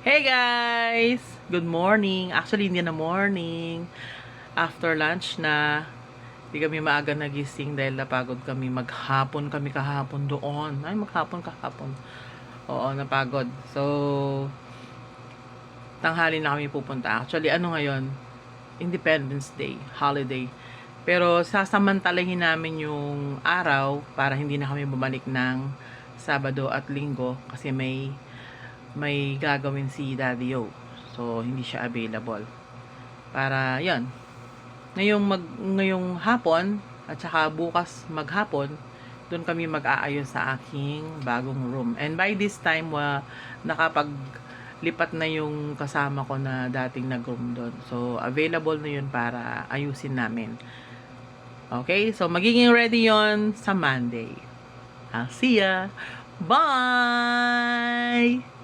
Hey guys! Good morning. Actually, hindi na morning. After lunch na, hindi kami maaga nagising dahil napagod kami. Maghapon kami kahapon doon. Ay, maghapon kahapon. Oo, napagod. So, tanghali na kami pupunta. Actually, ano ngayon? Independence Day, holiday. Pero sasamantalahin namin yung araw para hindi na kami bumalik ng Sabado at Linggo kasi may gagawin si Daddy O. So, hindi siya available. Para, yon ngayong hapon, at saka bukas maghapon, doon kami mag-aayos sa aking bagong room. And by this time, nakapaglipat na yung kasama ko na dating nag-room doon. So, available na yun para ayusin namin. Okay? So, magiging ready yon sa Monday. I'll see ya! Bye!